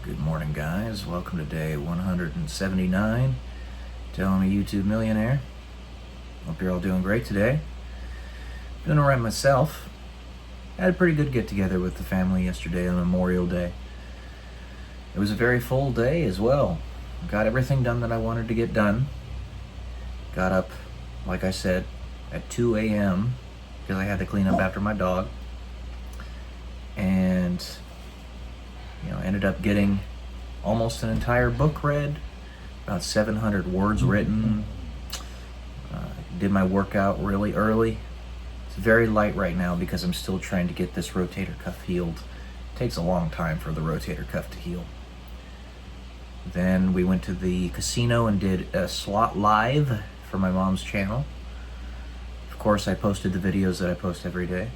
Good morning, guys. Welcome to day 179. I'm a YouTube millionaire. Hope you're all doing great today. Doing alright myself. Had a pretty good get-together with the family yesterday on Memorial Day. It was a very full day as well. Got everything done that I wanted to get done. Got up, like I said, at 2 a.m. because I had to clean up after my dog. And ended up getting almost an entire book read, about 700 words written. Did my workout really early. It's very light right now because I'm still trying to get this rotator cuff healed. It takes a long time for the rotator cuff to heal. Then we went to the casino and did a slot live for my mom's channel. Of course, I posted the videos that I post every day.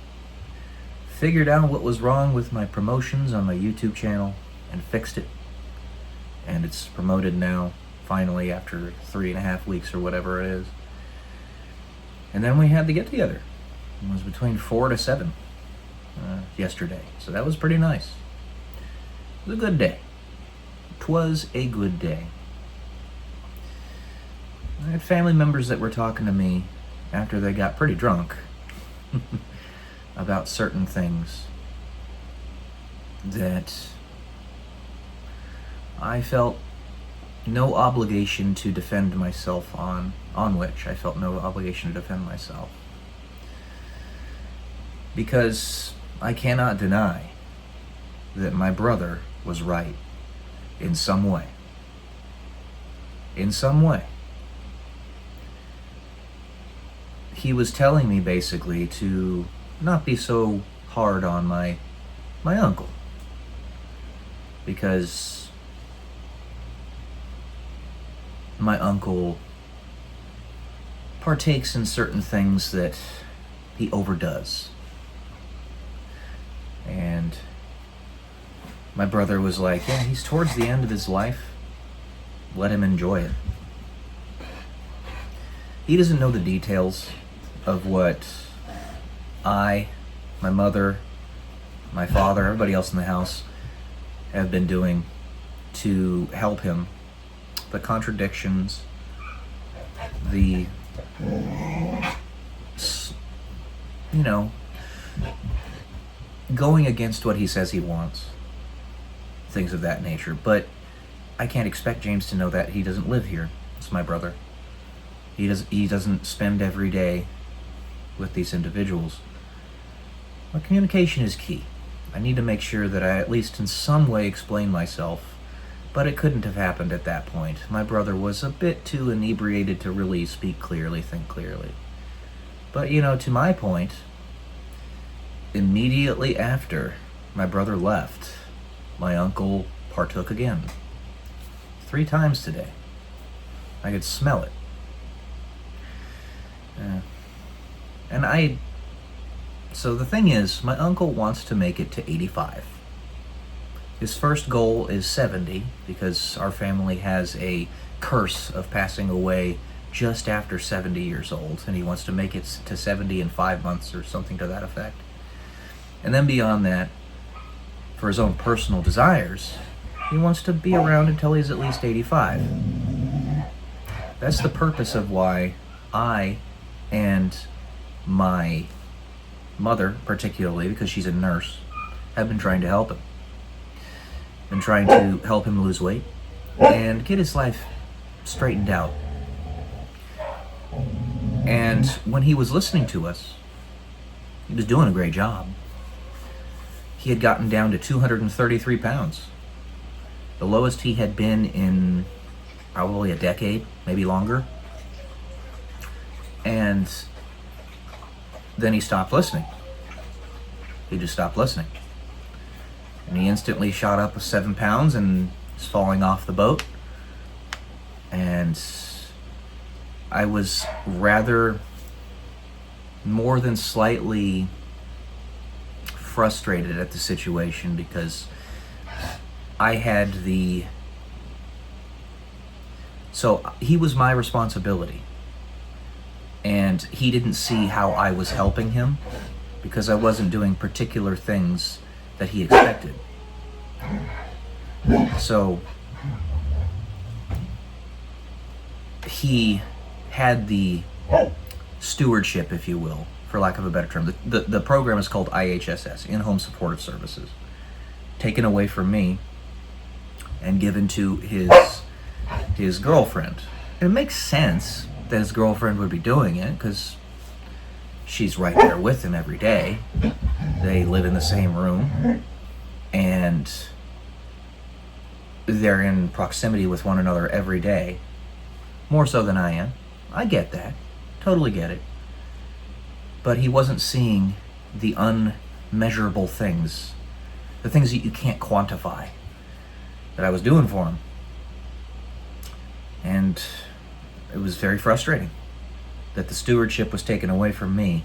Figured out what was wrong with my promotions on my YouTube channel and fixed it. And it's promoted now, finally, after 3.5 weeks or whatever it is. And then we had the get-together. It was between 4 to 7 yesterday. So that was pretty nice. It was a good day. 'Twas a good day. I had family members that were talking to me after they got pretty drunk about certain things that I felt no obligation to defend myself on which I felt no obligation to defend myself. Because I cannot deny that my brother was right in some way. In some way. He was telling me basically to not be so hard on my uncle, because my uncle partakes in certain things that he overdoes. And my brother was like, yeah, he's towards the end of his life. Let him enjoy it. He doesn't know the details of what I, my mother, my father, everybody else in the house have been doing to help him. The contradictions, the, going against what he says he wants, things of that nature. But I can't expect James to know that. He doesn't live here. It's my brother. He doesn't spend every day with these individuals. But communication is key. I need to make sure that I at least in some way explain myself, but it couldn't have happened at that point. My brother was a bit too inebriated to really speak clearly, think clearly. But to my point, immediately after my brother left, my uncle partook again. 3 times today. I could smell it. So the thing is, my uncle wants to make it to 85. His first goal is 70, because our family has a curse of passing away just after 70 years old, and he wants to make it to 70 in 5 months or something to that effect. And then beyond that, for his own personal desires, he wants to be around until he's at least 85. That's the purpose of why I and my mother, particularly, because she's a nurse, have been trying to help him. Been trying to help him lose weight and get his life straightened out. And when he was listening to us, he was doing a great job. He had gotten down to 233 pounds. The lowest he had been in probably a decade, maybe longer. And then he stopped listening. He just stopped listening. And he instantly shot up 7 pounds and is falling off the boat. And I was rather more than slightly frustrated at the situation, because I had so he was my responsibility. And he didn't see how I was helping him because I wasn't doing particular things that he expected. So he had the stewardship, if you will, for lack of a better term. The program is called IHSS, In-Home Supportive Services, taken away from me and given to his girlfriend. And it makes sense that his girlfriend would be doing it, because she's right there with him every day. They live in the same room, and they're in proximity with one another every day, more so than I am. I get that, totally get it. But he wasn't seeing the unmeasurable things, the things that you can't quantify, that I was doing for him. And it was very frustrating that the stewardship was taken away from me,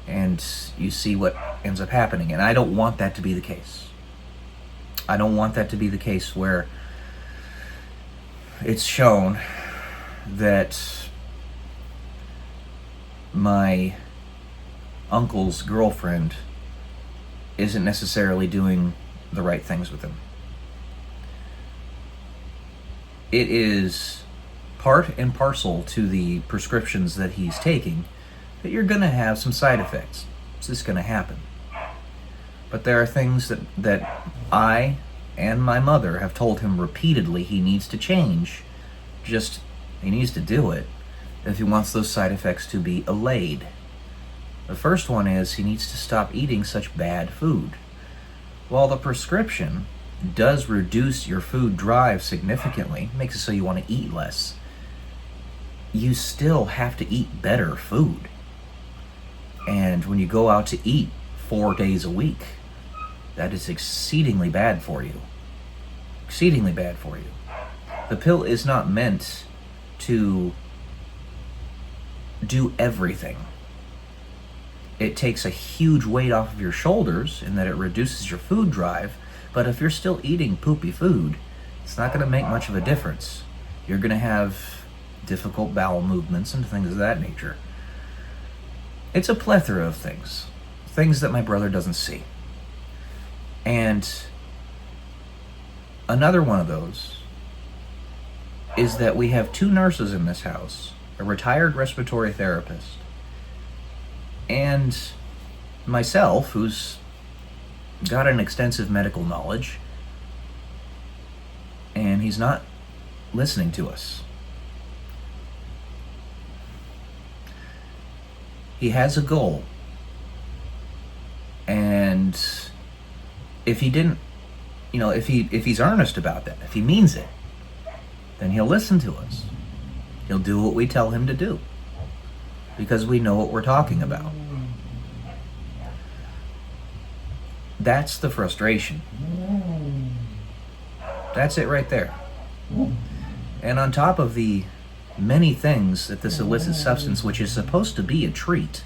and you see what ends up happening. And I don't want that to be the case. I don't want that to be the case where it's shown that my uncle's girlfriend isn't necessarily doing the right things with him. It is part and parcel to the prescriptions that he's taking that you're going to have some side effects. It's just going to happen. But there are things that I and my mother have told him repeatedly he needs to change. Just, he needs to do it if he wants those side effects to be allayed. The first one is he needs to stop eating such bad food. While the prescription does reduce your food drive significantly, makes it so you want to eat less, you still have to eat better food. And when you go out to eat 4 days a week, that is exceedingly bad for you. Exceedingly bad for you. The pill is not meant to do everything. It takes a huge weight off of your shoulders in that it reduces your food drive, but if you're still eating poopy food, it's not going to make much of a difference. You're going to have difficult bowel movements and things of that nature. It's a plethora of things that my brother doesn't see. And another one of those is that we have 2 nurses in this house, a retired respiratory therapist, and myself, who's got an extensive medical knowledge, and he's not listening to us. He has a goal, and if he didn't, if he's earnest about that, if he means it, then he'll listen to us. He'll do what we tell him to do, because we know what we're talking about. That's the frustration. That's it right there. And on top of the many things that this illicit substance, which is supposed to be a treat,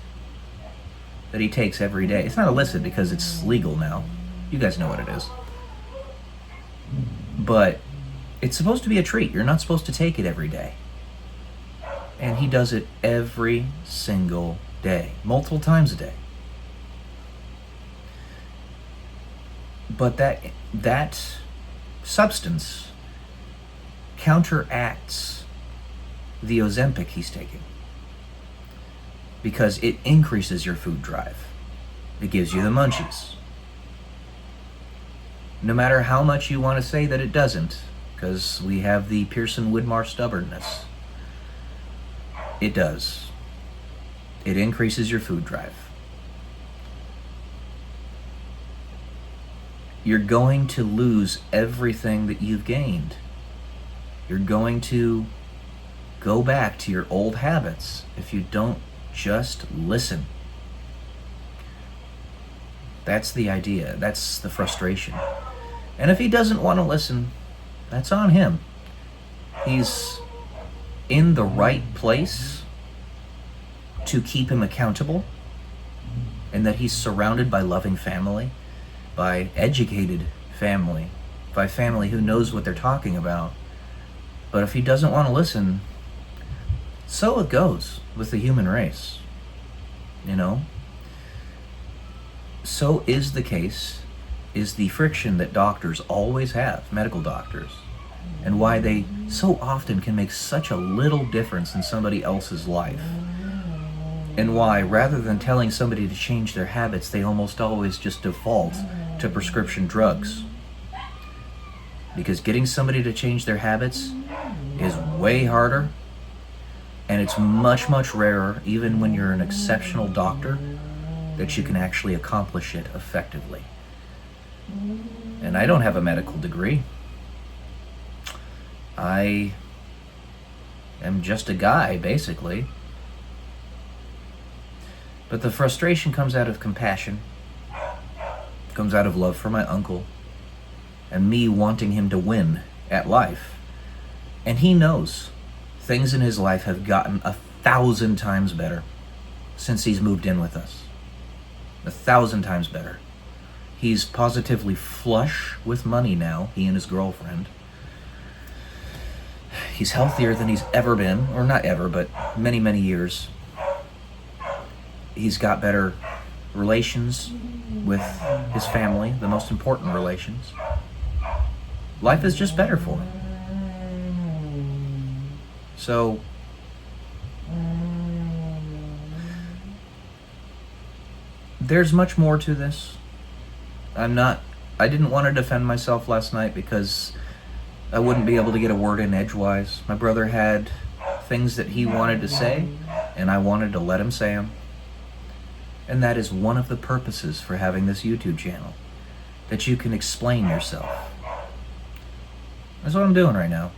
that he takes every day. It's not illicit because it's legal now. You guys know what it is. But it's supposed to be a treat. You're not supposed to take it every day. And he does it every single day, multiple times a day. But that substance counteracts the Ozempic he's taking, because it increases your food drive. It gives you the munchies. No matter how much you want to say that it doesn't, because we have the Pearson Widmar stubbornness, it does. It increases your food drive. You're going to lose everything that you've gained. You're going to go back to your old habits if you don't just listen. That's the idea. That's the frustration. And if he doesn't want to listen, that's on him. He's in the right place to keep him accountable, and that he's surrounded by loving family, by educated family, by family who knows what they're talking about. But if he doesn't want to listen, so it goes with the human race, So is the case is the friction that doctors always have, medical doctors, and why they so often can make such a little difference in somebody else's life. And why, rather than telling somebody to change their habits, they almost always just default to prescription drugs. Because getting somebody to change their habits is way harder, and it's much, much rarer, even when you're an exceptional doctor, that you can actually accomplish it effectively. And I don't have a medical degree. I am just a guy, basically. But the frustration comes out of compassion, comes out of love for my uncle, and me wanting him to win at life. And he knows things in his life have gotten 1,000 times better since he's moved in with us. 1,000 times better. He's positively flush with money now, he and his girlfriend. He's healthier than he's ever been, or not ever, but many, many years. He's got better relations with his family, the most important relations. Life is just better for him. So, there's much more to this. I didn't want to defend myself last night because I wouldn't be able to get a word in edgewise. My brother had things that he wanted to say, and I wanted to let him say them. And that is one of the purposes for having this YouTube channel, that you can explain yourself. That's what I'm doing right now.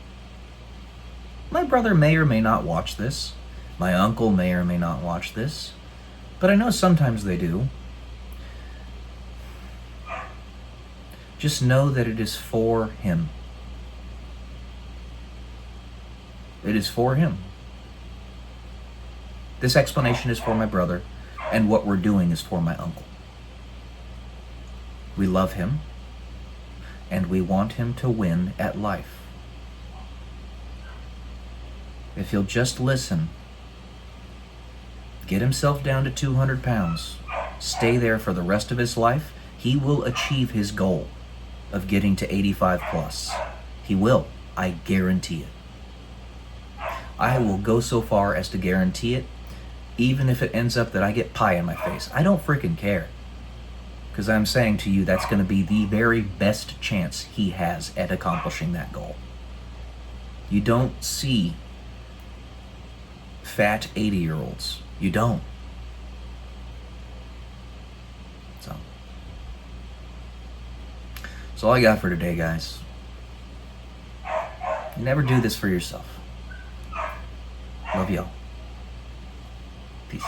My brother may or may not watch this. My uncle may or may not watch this. But I know sometimes they do. Just know that it is for him. It is for him. This explanation is for my brother, and what we're doing is for my uncle. We love him, and we want him to win at life. If he'll just listen, get himself down to 200 pounds, stay there for the rest of his life, he will achieve his goal of getting to 85 plus. He will. I guarantee it. I will go so far as to guarantee it, even if it ends up that I get pie in my face. I don't freaking care. Because I'm saying to you, that's going to be the very best chance he has at accomplishing that goal. You don't see fat 80-year-olds. You don't. So, that's all I got for today, guys. Never do this for yourself. Love y'all. Peace.